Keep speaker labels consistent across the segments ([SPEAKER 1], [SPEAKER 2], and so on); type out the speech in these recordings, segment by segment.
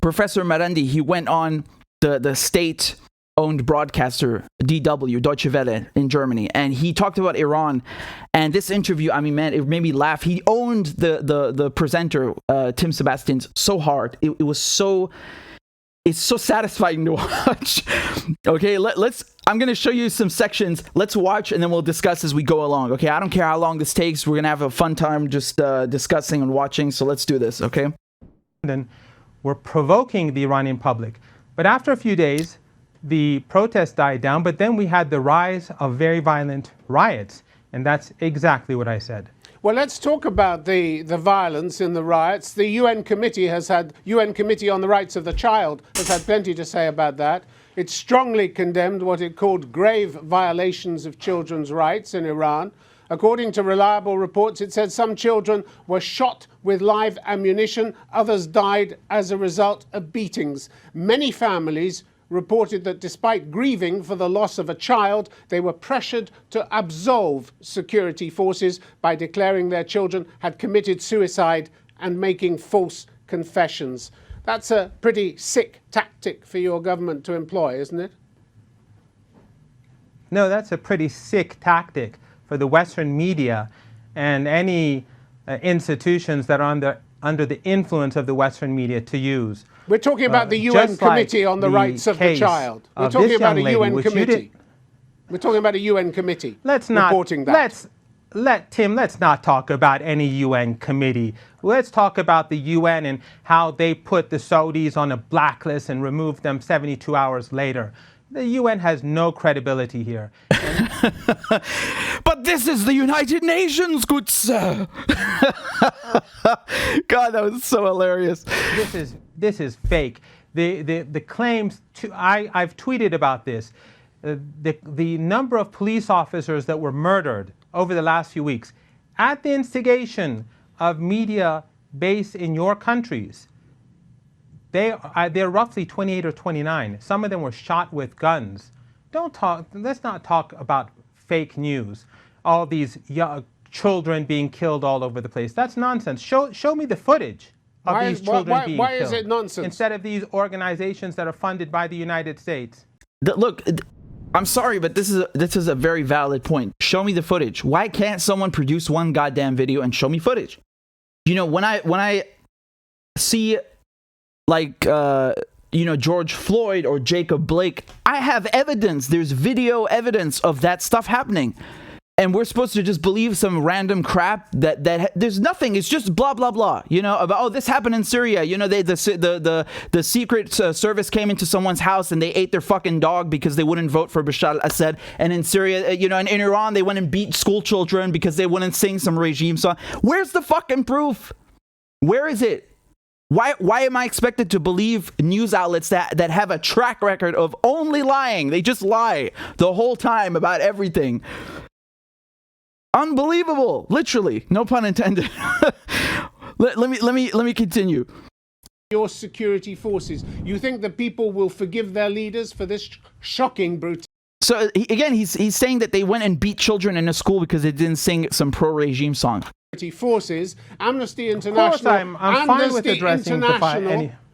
[SPEAKER 1] Professor Marandi, he went on the state-owned broadcaster, DW, Deutsche Welle, in Germany, and he talked about Iran. And this interview, I mean, man, it made me laugh. He owned the presenter, Tim Sebastian, so hard. It was so... It's so satisfying to watch. Okay, I'm going to show you some sections. Let's watch, and then we'll discuss as we go along. Okay, I don't care how long this takes. We're going to have a fun time just discussing and watching. So let's do this, okay?
[SPEAKER 2] Then we're provoking the Iranian public. But after a few days, the protests died down, but then we had the rise of very violent riots. And that's exactly what I said.
[SPEAKER 3] Well, let's talk about the violence in the riots. The UN Committee on the Rights of the Child has had plenty to say about that. It strongly condemned what it called grave violations of children's rights in Iran. According to reliable reports, it said some children were shot with live ammunition. Others died as a result of beatings. Many families reported that despite grieving for the loss of a child, they were pressured to absolve security forces by declaring their children had committed suicide and making false confessions. That's a pretty sick tactic for your government to employ, isn't it?
[SPEAKER 2] No, that's a pretty sick tactic for the Western media and any institutions that are under the influence of the Western media to use.
[SPEAKER 3] We're talking about the UN Committee on the Rights of the Child. We're talking about a UN committee. We're talking about a UN committee reporting that.
[SPEAKER 2] Let's not talk about any UN committee. Let's talk about the UN and how they put the Saudis on a blacklist and removed them 72 hours later. The UN has no credibility here.
[SPEAKER 1] But this is the United Nations, good sir. God, that was so hilarious.
[SPEAKER 2] This is fake. The claims I've tweeted about this. The number of police officers that were murdered over the last few weeks at the instigation of media based in your countries. They're roughly 28 or 29. Some of them were shot with guns. Let's not talk about fake news. All these children being killed all over the place. That's nonsense. Show me the footage of these children being killed.
[SPEAKER 3] Why is it nonsense?
[SPEAKER 2] Instead of these organizations that are funded by the United States.
[SPEAKER 1] Look, I'm sorry, but this is a very valid point. Show me the footage. Why can't someone produce one goddamn video and show me footage? You know, when I see like George Floyd or Jacob Blake, I have evidence. There's video evidence of that stuff happening. And we're supposed to just believe some random crap that there's nothing. It's just blah blah blah. About this happened in Syria. The secret service came into someone's house and they ate their fucking dog because they wouldn't vote for Bashar al-Assad. And in Syria, and in Iran, they went and beat school children because they wouldn't sing some regime song. Where's the fucking proof? Where is it? Why am I expected to believe news outlets that have a track record of only lying? They just lie the whole time about everything. Unbelievable, literally, no pun intended. let me continue.
[SPEAKER 3] Your security forces. You think the people will forgive their leaders for this shocking brutality?
[SPEAKER 1] So again, he's saying that they went and beat children in a school because they didn't sing some pro-regime song.
[SPEAKER 3] Forces. Amnesty International.
[SPEAKER 2] Of course, I'm fine with addressing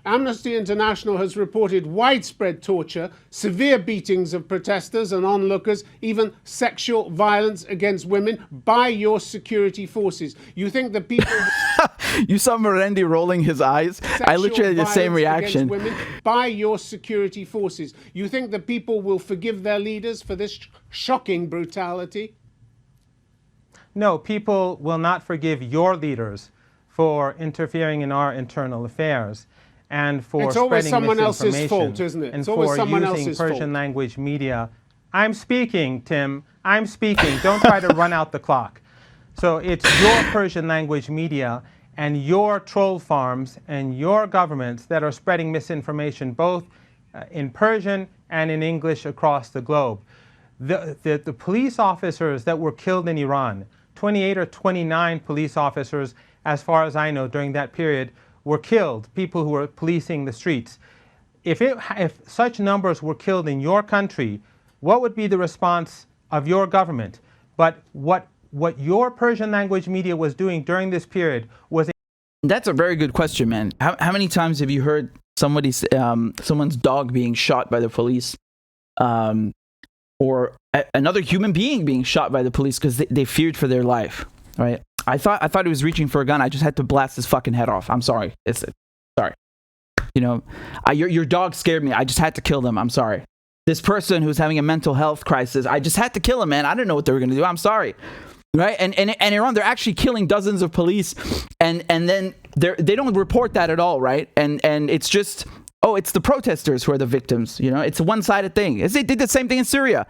[SPEAKER 3] Amnesty International has reported widespread torture, severe beatings of protesters and onlookers, even sexual violence against women by your security forces. You think the people...
[SPEAKER 1] You saw Marandi rolling his eyes? I literally had the same reaction.
[SPEAKER 3] Women by your security forces. You think the people will forgive their leaders for this shocking brutality?
[SPEAKER 2] No, people will not forgive your leaders for interfering in our internal affairs. And for
[SPEAKER 3] it's always
[SPEAKER 2] spreading
[SPEAKER 3] someone else's
[SPEAKER 2] misinformation,
[SPEAKER 3] fault, isn't it?
[SPEAKER 2] And
[SPEAKER 3] it's always
[SPEAKER 2] for
[SPEAKER 3] someone
[SPEAKER 2] using
[SPEAKER 3] else's
[SPEAKER 2] Persian
[SPEAKER 3] fault.
[SPEAKER 2] language media. I'm speaking, Tim. I'm speaking. Don't try to run out the clock. So it's your Persian language media and your troll farms and your governments that are spreading misinformation, both in Persian and in English across the globe. The police officers that were killed in Iran, 28 or 29 police officers, as far as I know, during that period, were killed, people who were policing the streets. If such numbers were killed in your country, what would be the response of your government? But what your Persian language media was doing during this period was...
[SPEAKER 1] That's a very good question, man. How many times have you heard someone's dog being shot by the police, or another human being being shot by the police because they feared for their life, right? I thought he was reaching for a gun. I just had to blast his fucking head off. I'm sorry. Sorry. You know, your dog scared me. I just had to kill them. I'm sorry. This person who's having a mental health crisis, I just had to kill him, man. I didn't know what they were going to do. I'm sorry. Right? And Iran, they're actually killing dozens of police, and then they don't report that at all, right? And it's just, oh, it's the protesters who are the victims. You know, it's a one-sided thing. They did the same thing in Syria,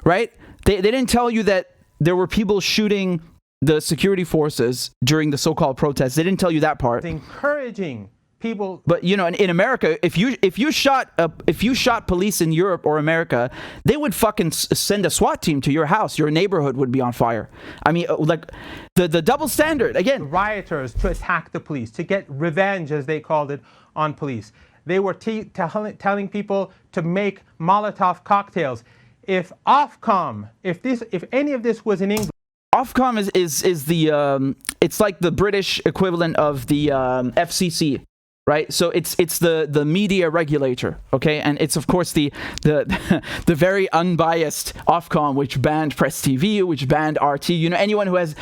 [SPEAKER 1] right? They didn't tell you that there were people shooting the security forces during the so-called protests. They didn't tell you that part.
[SPEAKER 2] It's encouraging people.
[SPEAKER 1] But you know, in America, if you shot police in Europe or America, they would fucking send a SWAT team to your house. Your neighborhood would be on fire. I mean, like the double standard again.
[SPEAKER 2] Rioters to attack the police, to get revenge, as they called it, on police. They were telling people to make Molotov cocktails. If Ofcom, if any of this was in English.
[SPEAKER 1] Ofcom is the it's like the British equivalent of the FCC, right? So it's the media regulator, okay? And it's of course the very unbiased Ofcom, which banned Press TV, which banned RT. You know, anyone who has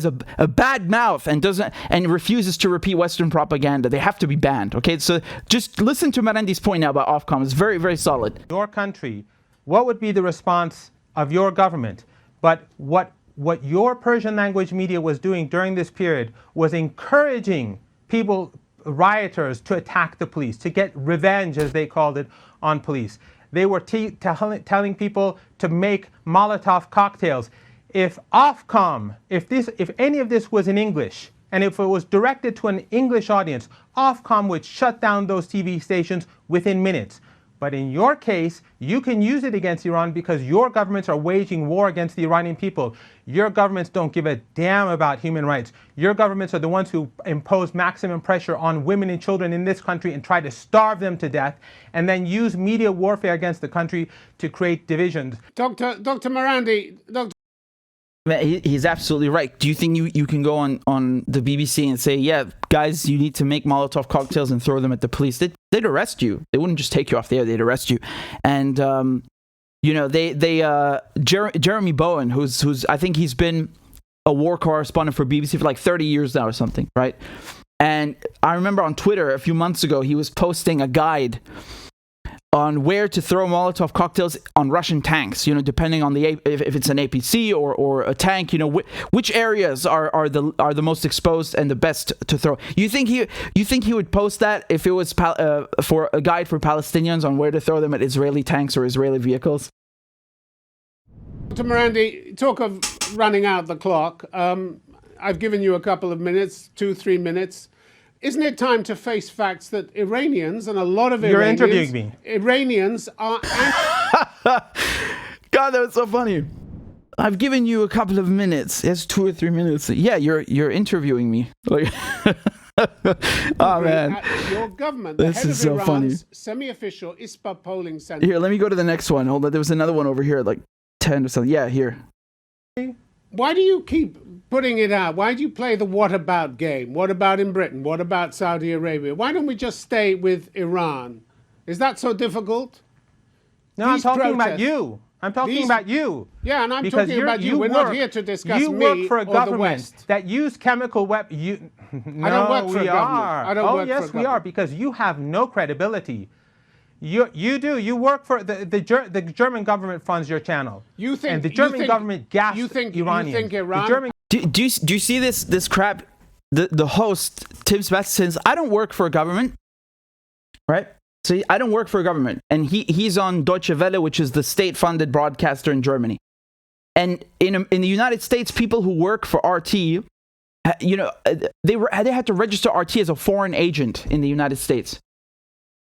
[SPEAKER 1] a bad mouth and refuses to repeat Western propaganda, they have to be banned, okay? So just listen to Marandi's point now about Ofcom. It's very, very solid.
[SPEAKER 2] Your country, what would be the response of your government? But what your Persian language media was doing during this period was encouraging people, rioters, to attack the police, to get revenge, as they called it, on police. They were telling people to make Molotov cocktails. If Ofcom, if any of this was in English, and if it was directed to an English audience, Ofcom would shut down those TV stations within minutes. But in your case, you can use it against Iran because your governments are waging war against the Iranian people. Your governments don't give a damn about human rights. Your governments are the ones who impose maximum pressure on women and children in this country and try to starve them to death, and then use media warfare against the country to create divisions.
[SPEAKER 3] Dr. Marandi,
[SPEAKER 1] He's absolutely right. Do you think you can go on the BBC and say, yeah, guys, you need to make Molotov cocktails and throw them at the police? They'd arrest you. They wouldn't just take you off the air. They'd arrest you. And, you know, Jeremy Bowen, who's I think he's been a war correspondent for BBC for like 30 years now or something, right? And I remember on Twitter a few months ago, he was posting a guide on where to throw Molotov cocktails on Russian tanks, you know, depending on if it's an APC or a tank, you know, which areas are the most exposed and the best to throw. You think he would post that if it was for a guide for Palestinians on where to throw them at Israeli tanks or Israeli vehicles?
[SPEAKER 3] Dr. Marandi, talk of running out the clock. I've given you a couple of minutes, 2-3 minutes. Isn't it time to face facts that Iranians, and a lot of
[SPEAKER 2] You're interviewing me.
[SPEAKER 3] Iranians are...
[SPEAKER 1] God, that was so funny. I've given you a couple of minutes. It's 2 or 3 minutes. Yeah, you're interviewing me. Like, oh, man.
[SPEAKER 3] Your government,
[SPEAKER 1] this
[SPEAKER 3] head
[SPEAKER 1] is
[SPEAKER 3] of
[SPEAKER 1] so funny.
[SPEAKER 3] Iran's semi-official ISPA polling center.
[SPEAKER 1] Here, let me go to the next one. Hold on. There was another one over here, like 10 or something. Yeah, here.
[SPEAKER 3] Why do you keep putting it out? Why do you play the what about game? What about in Britain? What about Saudi Arabia? Why don't we just stay with Iran? Is that so difficult?
[SPEAKER 2] No,
[SPEAKER 3] These
[SPEAKER 2] I'm talking
[SPEAKER 3] protests,
[SPEAKER 2] about you. I'm talking about you.
[SPEAKER 3] Yeah, and I'm
[SPEAKER 2] Because
[SPEAKER 3] talking about you. We're not here to discuss
[SPEAKER 2] you
[SPEAKER 3] me
[SPEAKER 2] work for a
[SPEAKER 3] or the
[SPEAKER 2] government
[SPEAKER 3] West.
[SPEAKER 2] that use chemical weapons. No,
[SPEAKER 3] I don't work for a
[SPEAKER 2] we
[SPEAKER 3] government.
[SPEAKER 2] are.
[SPEAKER 3] I don't
[SPEAKER 2] oh,
[SPEAKER 3] work
[SPEAKER 2] yes,
[SPEAKER 3] for a
[SPEAKER 2] we are,
[SPEAKER 3] government.
[SPEAKER 2] because you have no credibility. You do. You work for the German government funds your channel.
[SPEAKER 3] You think
[SPEAKER 2] and the German government gassed Iranians.
[SPEAKER 3] You think Iran?
[SPEAKER 2] The German
[SPEAKER 1] Do you see this crap? The host, Tim Sebastian, says, I don't work for a government, right? See, I don't work for a government. And he's on Deutsche Welle, which is the state-funded broadcaster in Germany. And in the United States, people who work for RT, you know, they had to register RT as a foreign agent in the United States.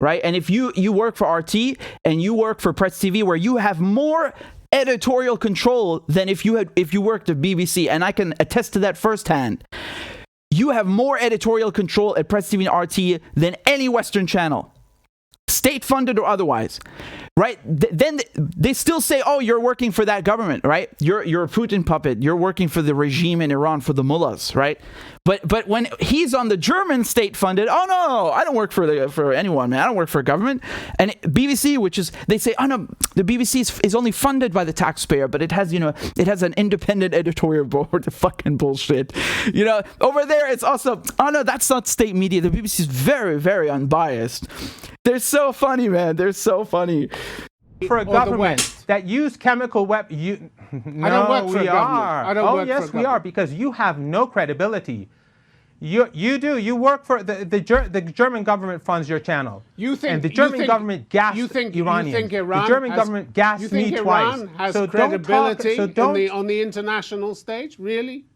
[SPEAKER 1] Right? And if you work for RT and you work for Press TV, where you have more editorial control than if you worked at BBC, and I can attest to that firsthand, you have more editorial control at Press TV and RT than any Western channel. state-funded or otherwise, right? Then they still say, oh, you're working for that government, right? You're a Putin puppet. You're working for the regime in Iran, for the mullahs, right? But when he's on the German state-funded, oh no, I don't work for anyone, man. I don't work for a government. And BBC, which is, they say, oh no, the BBC is only funded by the taxpayer, but it has, it has an independent editorial board. Fucking bullshit. Over there it's also, oh no, that's not state media. The BBC is very, very unbiased. They're so funny, man. They're so funny.
[SPEAKER 2] For a government that use chemical weapons,
[SPEAKER 3] I don't work for a government. I don't work for a
[SPEAKER 2] yes, we are, because you have no credibility. You do. You work for the German government funds your channel. And the German government gassed Iranians.
[SPEAKER 3] You think Iran
[SPEAKER 2] the German government gassed me twice.
[SPEAKER 3] Iran has credibility on the international stage? Really?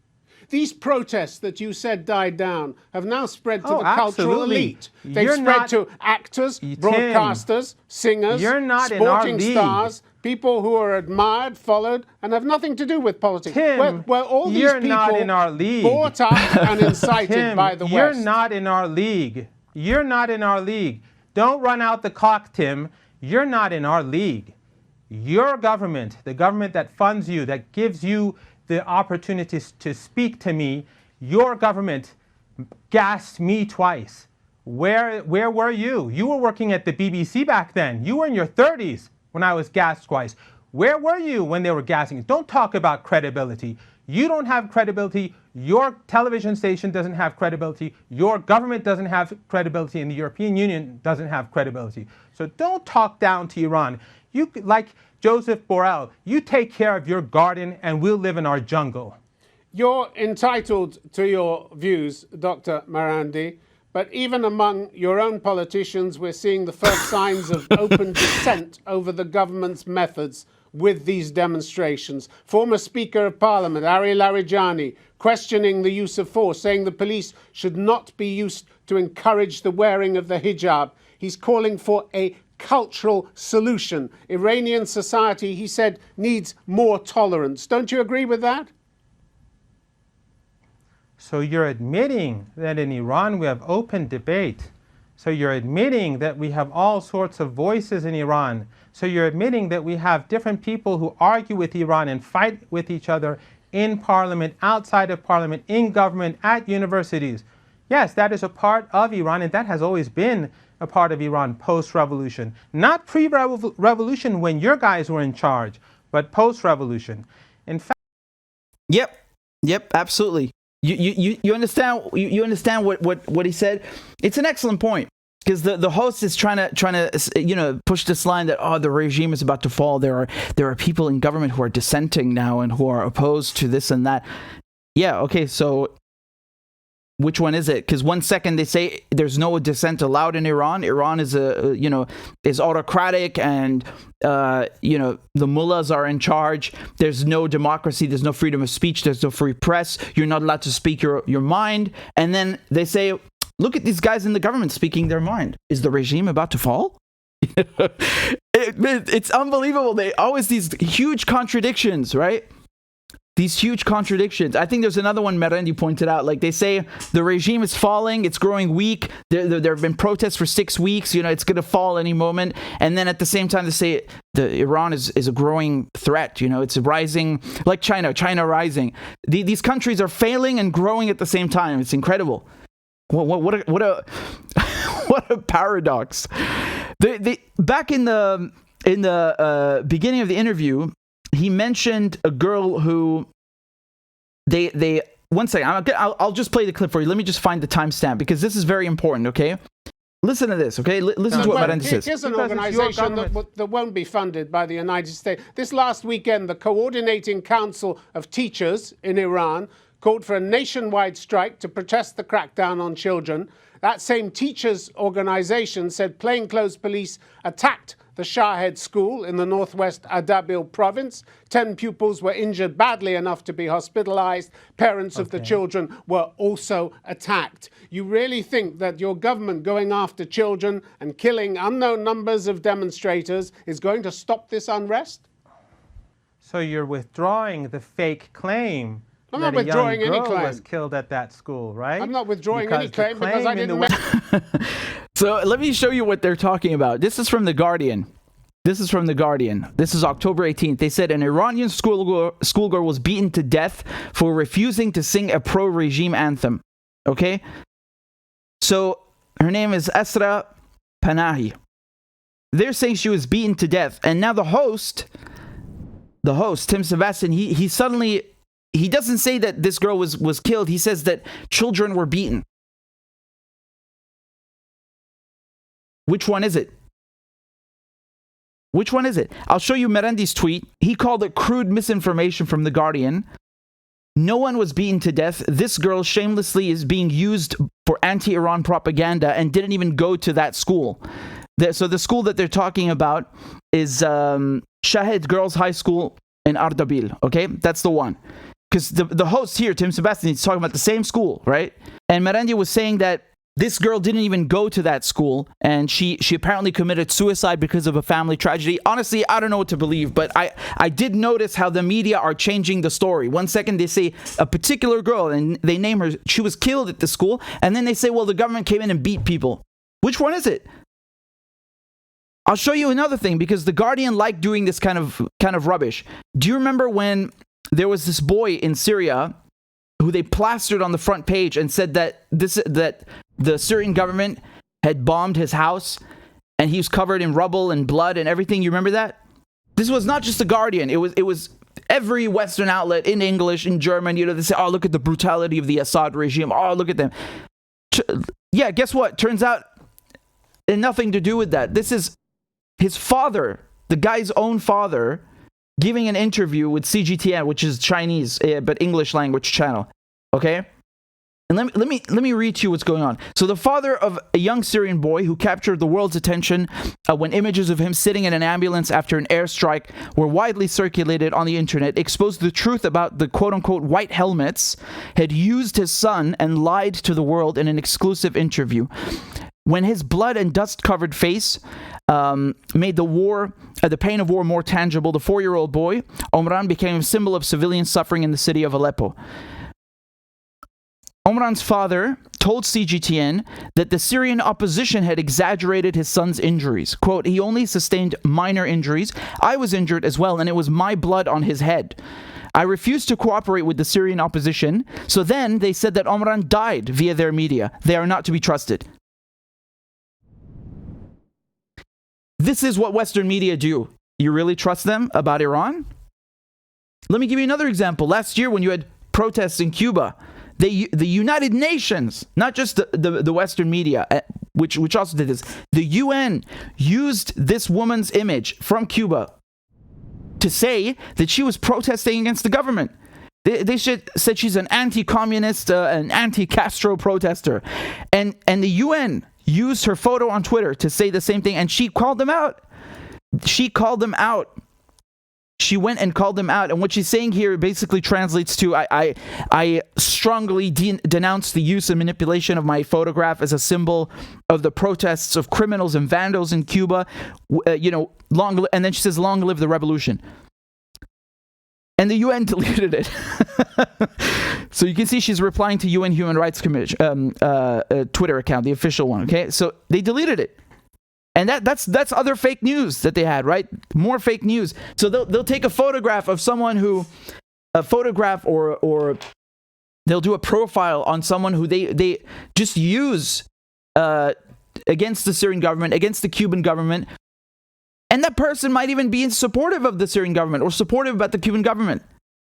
[SPEAKER 3] These protests that you said died down have now spread to the cultural elite. They've spread to actors, broadcasters, singers, sporting stars, people who are admired, followed, and have nothing to do with politics.
[SPEAKER 2] Tim,
[SPEAKER 3] all these
[SPEAKER 2] you're
[SPEAKER 3] people
[SPEAKER 2] not in our league.
[SPEAKER 3] Bought up and incited
[SPEAKER 2] Tim,
[SPEAKER 3] by the West.
[SPEAKER 2] You're not in our league. You're not in our league. Don't run out the clock, Tim. You're not in our league. Your government, the government that funds you, that gives you the opportunities to speak to me, your government gassed me twice. Where were you? You were working at the BBC back then. You were in your 30s when I was gassed twice. Where were you when they were gassing? Don't talk about credibility. You don't have credibility. Your television station doesn't have credibility. Your government doesn't have credibility, and the European Union doesn't have credibility. So don't talk down to Iran. You, like Joseph Borrell, you take care of your garden and we'll live in our jungle.
[SPEAKER 3] You're entitled to your views, Dr. Marandi, but even among your own politicians, we're seeing the first signs of open dissent over the government's methods with these demonstrations. Former Speaker of Parliament, Ari Larijani, questioning the use of force, saying the police should not be used to encourage the wearing of the hijab. He's calling for a cultural solution. Iranian society, he said, needs more tolerance. Don't you agree with that?
[SPEAKER 2] So you're admitting that in Iran we have open debate. So you're admitting that we have all sorts of voices in Iran. So you're admitting that we have different people who argue with Iran and fight with each other in parliament, outside of parliament, in government, at universities. Yes, that is a part of Iran, and that has always been a part of Iran post-revolution. Not pre-revolution when your guys were in charge, but post-revolution. In fact...
[SPEAKER 1] Yep, absolutely. You understand what he said? It's an excellent point, because the host is trying to push this line that the regime is about to fall. There are people in government who are dissenting now and who are opposed to this and that. Yeah, okay, so which one is it? Because one second they say there's no dissent allowed in Iran. Iran is is autocratic, and the mullahs are in charge. There's no democracy. There's no freedom of speech. There's no free press. You're not allowed to speak your mind. And then they say, look at these guys in the government speaking their mind. Is the regime about to fall? It's unbelievable. They always these huge contradictions, right? These huge contradictions. I think there's another one Marandi pointed out. Like, they say the regime is falling, it's growing weak. There have been protests for 6 weeks. It's going to fall any moment. And then at the same time, they say Iran is a growing threat. It's rising, like China rising. These countries are failing and growing at the same time. It's incredible. What a what a paradox. Back in the beginning of the interview, he mentioned a girl who they one second. I'll just play the clip for you. Let me just find the timestamp, because this is very important. Okay, listen to this. Okay, listen to what Marandi says.
[SPEAKER 3] Here's an organization that won't be funded by the United States. This last weekend, the Coordinating Council of Teachers in Iran called for a nationwide strike to protest the crackdown on children. That same teachers organization said plainclothes police attacked the Shahed school in the northwest Ardabil province. 10 pupils were injured badly enough to be hospitalized. Parents of the children were also attacked. You really think that your government going after children and killing unknown numbers of demonstrators is going to stop this unrest?
[SPEAKER 2] So you're withdrawing the fake claim
[SPEAKER 3] I'm not withdrawing any claim.
[SPEAKER 2] Was killed at that school, right?
[SPEAKER 3] I'm not withdrawing any claim because I didn't.
[SPEAKER 1] So let me show you what they're talking about. This is from The Guardian. This is October 18th. They said an Iranian schoolgirl was beaten to death for refusing to sing a pro-regime anthem. Okay? So her name is Asra Panahi. They're saying she was beaten to death. And now the host, Tim Sebastian, he suddenly, he doesn't say that this girl was killed. He says that children were beaten. Which one is it? Which one is it? I'll show you Marandi's tweet. He called it crude misinformation from The Guardian. No one was beaten to death. This girl shamelessly is being used for anti-Iran propaganda and didn't even go to that school. So the school that they're talking about is Shahid Girls High School in Ardabil. Okay, that's the one. Because the host here, Tim Sebastian, he's talking about the same school, right? And Marandi was saying that this girl didn't even go to that school, and she apparently committed suicide because of a family tragedy. Honestly, I don't know what to believe, but I did notice how the media are changing the story. One second they say a particular girl, and they name her, she was killed at the school, and then they say, well, the government came in and beat people. Which one is it? I'll show you another thing, because The Guardian liked doing this kind of rubbish. Do you remember when there was this boy in Syria who they plastered on the front page and said that the Syrian government had bombed his house and he was covered in rubble and blood and everything? You remember that? This was not just The Guardian. It was every Western outlet in English, in German. You know, they say, oh, look at the brutality of the Assad regime. Oh, look at them. Yeah, guess what? Turns out it had nothing to do with that. This is his father, the guy's own father, giving an interview with CGTN, which is Chinese, but English language channel. Okay? And let me read to you what's going on. So the father of a young Syrian boy who captured the world's attention when images of him sitting in an ambulance after an airstrike were widely circulated on the internet exposed the truth about the quote-unquote white helmets had used his son and lied to the world in an exclusive interview. When his blood and dust-covered face made the pain of war more tangible, the 4-year-old boy, Omran, became a symbol of civilian suffering in the city of Aleppo. Omran's father told CGTN that the Syrian opposition had exaggerated his son's injuries. Quote, he only sustained minor injuries. I was injured as well, and it was my blood on his head. I refused to cooperate with the Syrian opposition, so then they said that Omran died via their media. They are not to be trusted. This is what Western media do. You really trust them about Iran? Let me give you another example. Last year when you had protests in Cuba, the United Nations, not just the Western media, which also did this, the UN used this woman's image from Cuba to say that she was protesting against the government. They said she's an anti-communist, an anti-Castro protester. And the UN used her photo on Twitter to say the same thing, and she called them out. She went and called them out, and what she's saying here basically translates to, I strongly denounce the use and manipulation of my photograph as a symbol of the protests of criminals and vandals in Cuba. And then she says, long live the revolution. And the UN deleted it. So you can see she's replying to UN Human Rights Commission Twitter account, the official one. Okay, so they deleted it, and that's other fake news that they had, right? More fake news. So they'll take a photograph of someone or they'll do a profile on someone who they just use against the Syrian government, against the Cuban government. And that person might even be supportive of the Syrian government or supportive about the Cuban government.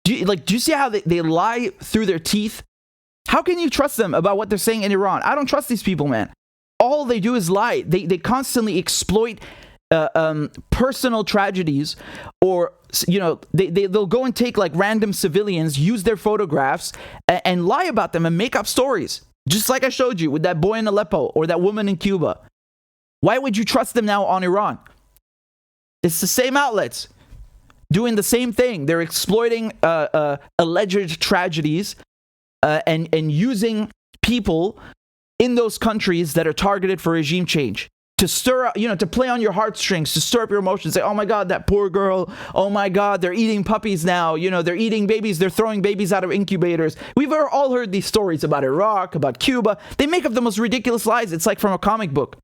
[SPEAKER 1] Do you see how they lie through their teeth? How can you trust them about what they're saying in Iran? I don't trust these people, man. All they do is lie. They constantly exploit personal tragedies, or they'll go and take like random civilians, use their photographs, and lie about them and make up stories. Just like I showed you with that boy in Aleppo or that woman in Cuba. Why would you trust them now on Iran? It's the same outlets doing the same thing. They're exploiting alleged tragedies and using people in those countries that are targeted for regime change to stir up, to play on your heartstrings, to stir up your emotions. Say, oh my God, that poor girl. Oh my God, they're eating puppies now. They're eating babies. They're throwing babies out of incubators. We've all heard these stories about Iraq, about Cuba. They make up the most ridiculous lies. It's like from a comic book.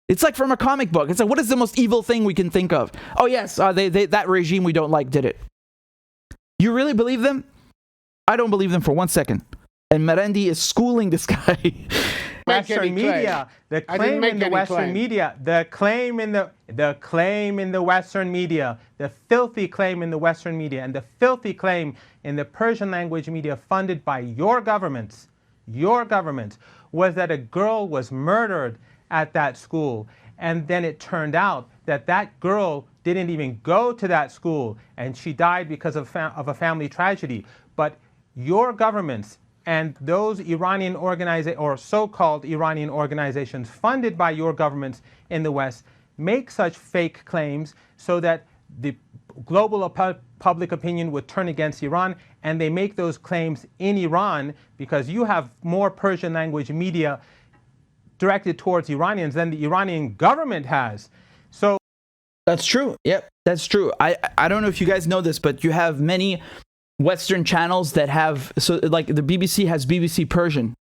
[SPEAKER 1] It's like from a comic book. It's like, what is the most evil thing we can think of? Oh yes, that regime we don't like did it. You really believe them? I don't believe them for 1 second. And Marandi is schooling this guy.
[SPEAKER 2] Western media, the claim in the Western media, the claim in the Western media, the filthy claim in the Western media, and the filthy claim in the Persian language media funded by your governments, was that a girl was murdered at that school. And then it turned out that that girl didn't even go to that school, and she died because of a family tragedy. But your governments and those Iranian or so-called Iranian organizations funded by your governments in the West make such fake claims so that the global public opinion would turn against Iran, and they make those claims in Iran because you have more Persian language media directed towards Iranians than the Iranian government has. So
[SPEAKER 1] that's true. Yep, that's true. I don't know if you guys know this, but you have many Western channels that have, so like the BBC has BBC Persian.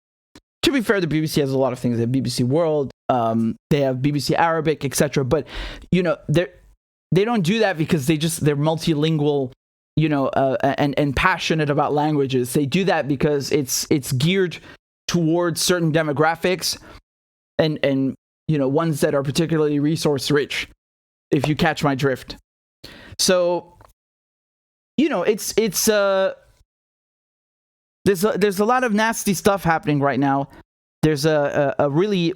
[SPEAKER 1] To be fair, the BBC has a lot of things. They have BBC World, they have BBC Arabic, etc. But you know, they don't do that because they're multilingual, you know, and passionate about languages. They do that because it's geared towards certain demographics and you know, ones that are particularly resource rich, if you catch my drift. So, you know, there's a lot of nasty stuff happening right now. There's a really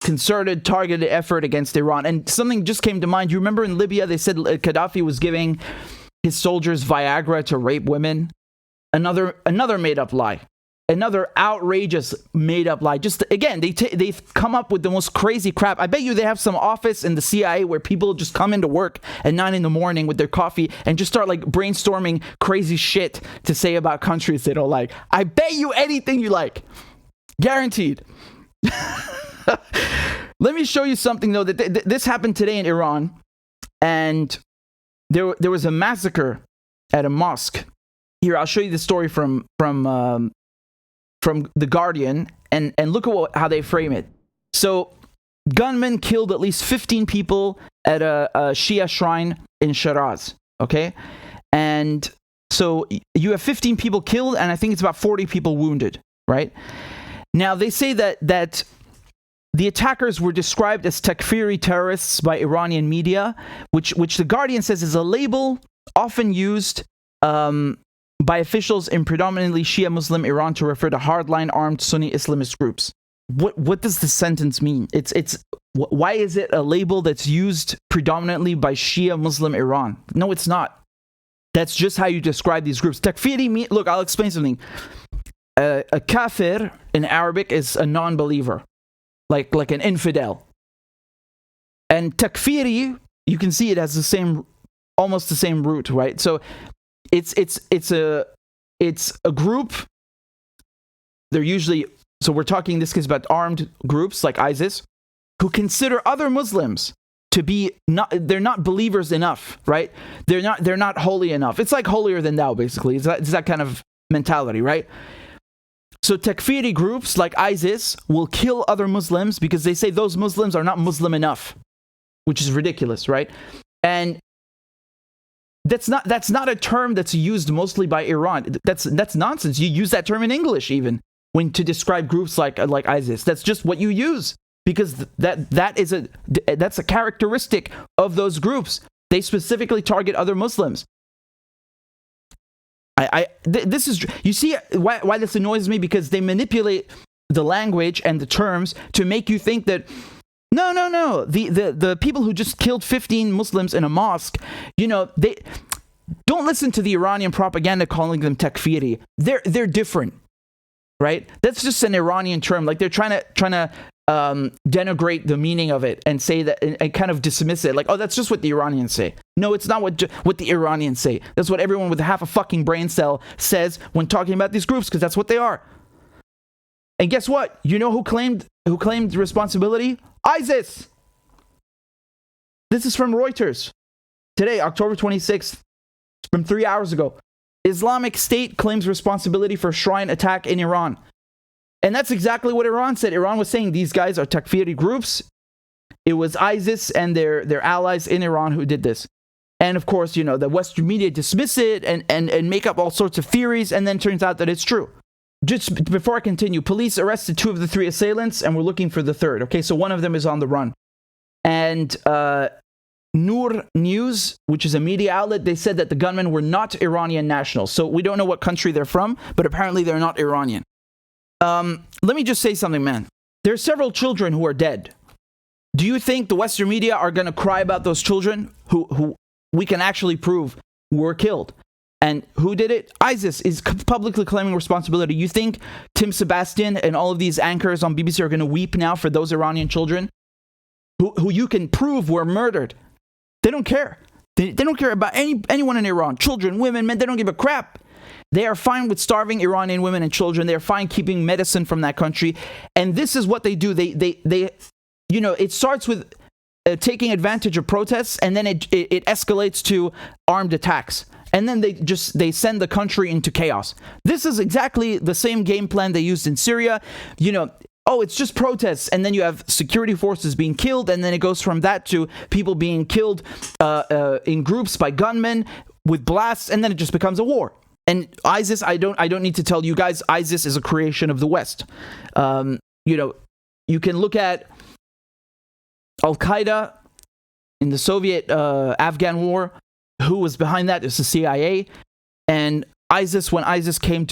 [SPEAKER 1] concerted, targeted effort against Iran. And something just came to mind. You remember in Libya, they said Gaddafi was giving his soldiers Viagra to rape women? Another made-up lie. Another outrageous made-up lie. Just, again, they've come up with the most crazy crap. I bet you they have some office in the CIA where people just come into work at 9 in the morning with their coffee and just start like brainstorming crazy shit to say about countries they don't like. I bet you anything you like. Guaranteed. Let me show you something, though. That this happened today in Iran, and there was a massacre at a mosque. Here, I'll show you the story from The Guardian, and look at how they frame it. So, gunmen killed at least 15 people at a Shia shrine in Shiraz, okay? And so you have 15 people killed, and I think it's about 40 people wounded, right? Now, they say that the attackers were described as Takfiri terrorists by Iranian media, which The Guardian says is a label often used by officials in predominantly Shia Muslim Iran to refer to hardline armed Sunni Islamist groups. What does this sentence mean? Why is it a label that's used predominantly by Shia Muslim Iran? No, it's not. That's just how you describe these groups. Takfiri look, I'll explain something. A kafir in Arabic is a non-believer, like an infidel. And takfiri, you can see it has almost the same root, right? So it's a group. They're usually, so we're talking in this case about armed groups like ISIS, who consider other Muslims to be they're not believers enough, right? They're not holy enough. It's like holier than thou, basically. It's that kind of mentality, right? So takfiri groups like ISIS will kill other Muslims because they say those Muslims are not Muslim enough, which is ridiculous, right? And that's not a term that's used mostly by Iran. That's nonsense. You use that term in English even to describe groups like ISIS. That's just what you use because that's a characteristic of those groups. They specifically target other Muslims. This is, you see why this annoys me, because they manipulate the language and the terms to make you think that no, the people who just killed 15 Muslims in a mosque, you know, they don't listen to the Iranian propaganda calling them takfiri. They're different, right? That's just an Iranian term. Like they're trying to denigrate the meaning of it and say that and kind of dismiss it, like, oh, that's just what the Iranians say. No, it's not what the Iranians say. That's what everyone with half a fucking brain cell says when talking about these groups, because that's what they are. And guess what? You know who claimed responsibility? ISIS. This is from Reuters today, October 26th, from 3 hours ago. Islamic State claims responsibility for shrine attack in Iran. And that's exactly what Iran said. Iran was saying these guys are takfiri groups. It was ISIS and their allies in Iran who did this. And of course, you know, the Western media dismiss it and make up all sorts of theories, and then turns out that it's true. Just before I continue, police arrested 2 of the 3 assailants, and we're looking for the 3rd. Okay, so one of them is on the run. And Noor News, which is a media outlet, they said that the gunmen were not Iranian nationals. So we don't know what country they're from, but apparently they're not Iranian. Let me just say something, man. There are several children who are dead. Do you think the Western media are going to cry about those children who we can actually prove were killed? And who did it? ISIS is publicly claiming responsibility. You think Tim Sebastian and all of these anchors on BBC are going to weep now for those Iranian children who you can prove were murdered? They don't care. They don't care about anyone in Iran. Children, women, men, they don't give a crap. They are fine with starving Iranian women and children. They're fine keeping medicine from that country. And this is what they do. They you know, it starts with taking advantage of protests, and then it escalates to armed attacks. And then they send the country into chaos. This is exactly the same game plan they used in Syria. You know, oh, it's just protests, and then you have security forces being killed, and then it goes from that to people being killed in groups by gunmen with blasts, and then it just becomes a war. And ISIS, I don't need to tell you guys, ISIS is a creation of the West. You know, you can look at Al-Qaeda in the Soviet Afghan war. Who was behind that? It's the CIA. And ISIS, when ISIS came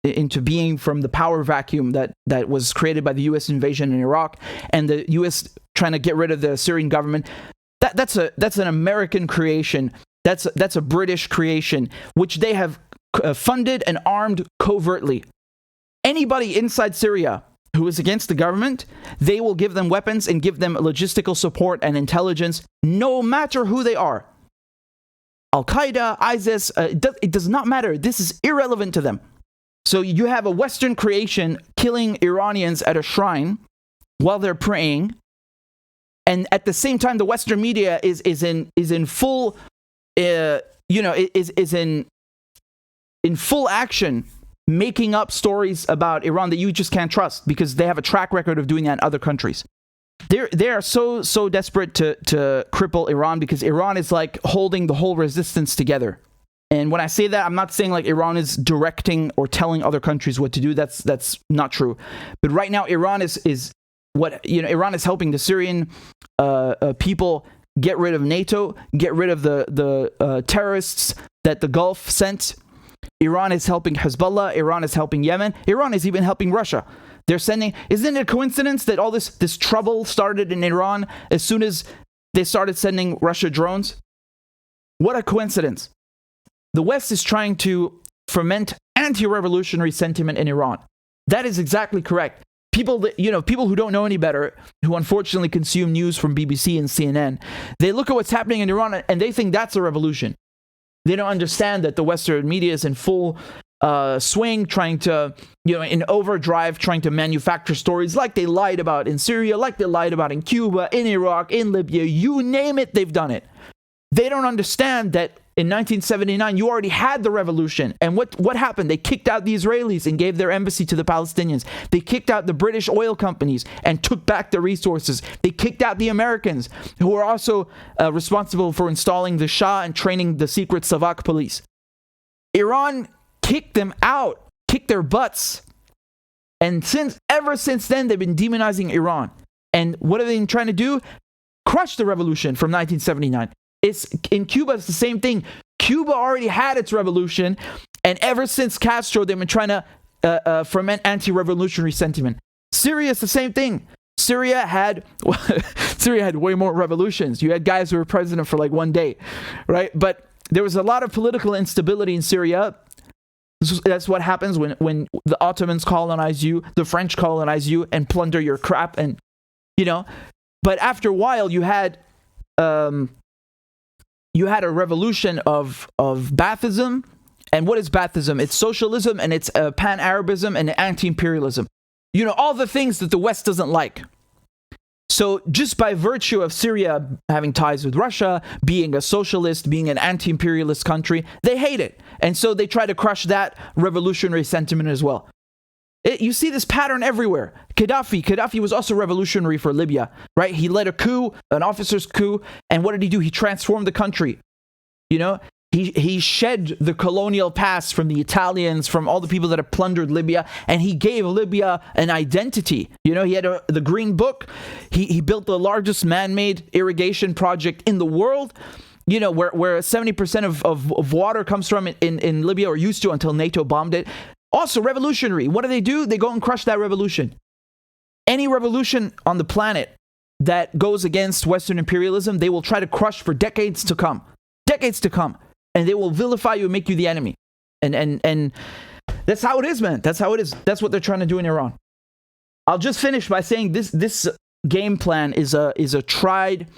[SPEAKER 1] into being from the power vacuum that was created by the U.S. invasion in Iraq and the U.S. trying to get rid of the Syrian government, that's an American creation. That's a British creation, which they have funded and armed covertly. Anybody inside Syria who is against the government, they will give them weapons and give them logistical support and intelligence, no matter who they are. Al-Qaeda, ISIS, it does not matter. This is irrelevant to them. So you have a Western creation killing Iranians at a shrine while they're praying, and at the same time, the Western media is in full, is in full action, making up stories about Iran that you just can't trust because they have a track record of doing that in other countries. They are so desperate to cripple Iran because Iran is like holding the whole resistance together. And when I say that, I'm not saying like Iran is directing or telling other countries what to do. That's not true. But right now, Iran is Iran is helping the Syrian people get rid of NATO, get rid of the terrorists that the Gulf sent. Iran is helping Hezbollah. Iran is helping Yemen. Iran is even helping Russia. They're sending... Isn't it a coincidence that all this trouble started in Iran as soon as they started sending Russia drones? What a coincidence. The West is trying to foment anti-revolutionary sentiment in Iran. That is exactly correct. People who don't know any better, who unfortunately consume news from BBC and CNN, they look at what's happening in Iran and they think that's a revolution. They don't understand that the Western media is in full swing, trying to, in overdrive, trying to manufacture stories like they lied about in Syria, like they lied about in Cuba, in Iraq, in Libya, you name it, they've done it. They don't understand that in 1979, you already had the revolution. And what happened? They kicked out the Israelis and gave their embassy to the Palestinians. They kicked out the British oil companies and took back the resources. They kicked out the Americans, who were also responsible for installing the Shah and training the secret Savak police. Iran kicked them out, kicked their butts. And ever since then, they've been demonizing Iran. And what are they trying to do? Crush the revolution from 1979. In Cuba, it's the same thing. Cuba already had its revolution, and ever since Castro, they've been trying to foment anti-revolutionary sentiment. Syria is the same thing. Syria had way more revolutions. You had guys who were president for like one day, right? But there was a lot of political instability in Syria. That's what happens when the Ottomans colonize you, the French colonize you, and plunder your crap, and But after a while, you had a revolution of Baathism. And what is Baathism? It's socialism, and it's pan-Arabism and anti-imperialism. All the things that the West doesn't like. So just by virtue of Syria having ties with Russia, being a socialist, being an anti-imperialist country, they hate it. And so they try to crush that revolutionary sentiment as well. You see this pattern everywhere. Gaddafi was also revolutionary for Libya, right? He led a coup, an officer's coup, and what did he do? He transformed the country. You know, he shed the colonial past from the Italians, from all the people that have plundered Libya, and he gave Libya an identity. You know, he had the Green Book. He built the largest man-made irrigation project in the world. You know, where 70% of water comes from in Libya, or used to until NATO bombed it. Also revolutionary. What do? They go and crush that revolution. Any revolution on the planet that goes against Western imperialism, they will try to crush for decades to come. Decades to come. And they will vilify you and make you the enemy. And that's how it is, man. That's how it is. That's what they're trying to do in Iran. I'll just finish by saying this game plan is a tried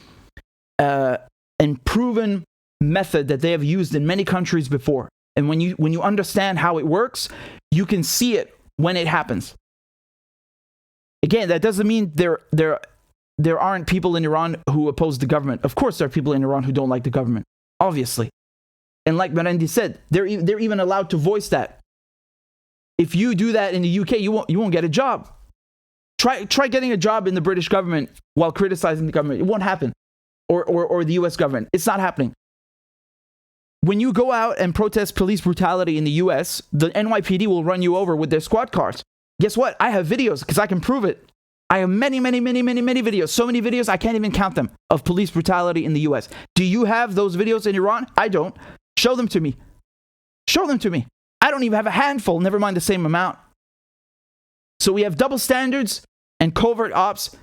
[SPEAKER 1] and proven method that they have used in many countries before. And when you understand how it works, you can see it when it happens. Again, that doesn't mean there aren't people in Iran who oppose the government. Of course, there are people in Iran who don't like the government, obviously. And like Marandi said, they're even allowed to voice that. If you do that in the UK, you won't get a job. Try getting a job in the British government while criticizing the government. It won't happen. Or the US government. It's not happening. When you go out and protest police brutality in the US, the NYPD will run you over with their squad cars. Guess what? I have videos because I can prove it. I have many videos. So many videos, I can't even count them, of police brutality in the US. Do you have those videos in Iran? I don't. Show them to me. Show them to me. I don't even have a handful, never mind the same amount. So we have double standards and covert ops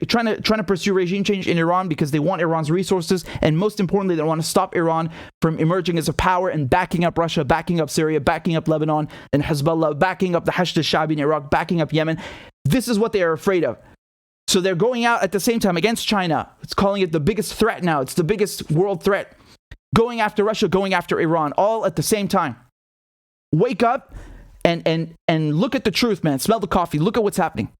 [SPEAKER 1] trying to pursue regime change in Iran because they want Iran's resources, and most importantly, they want to stop Iran from emerging as a power and backing up Russia, backing up Syria, backing up Lebanon and Hezbollah, backing up the Hashd al-Shabi in Iraq, backing up Yemen. This is what they are afraid of. So they're going out at the same time against China. It's calling it the biggest threat now. It's the biggest world threat. Going after Russia, going after Iran, all at the same time. Wake up and look at the truth, man. Smell the coffee. Look at what's happening.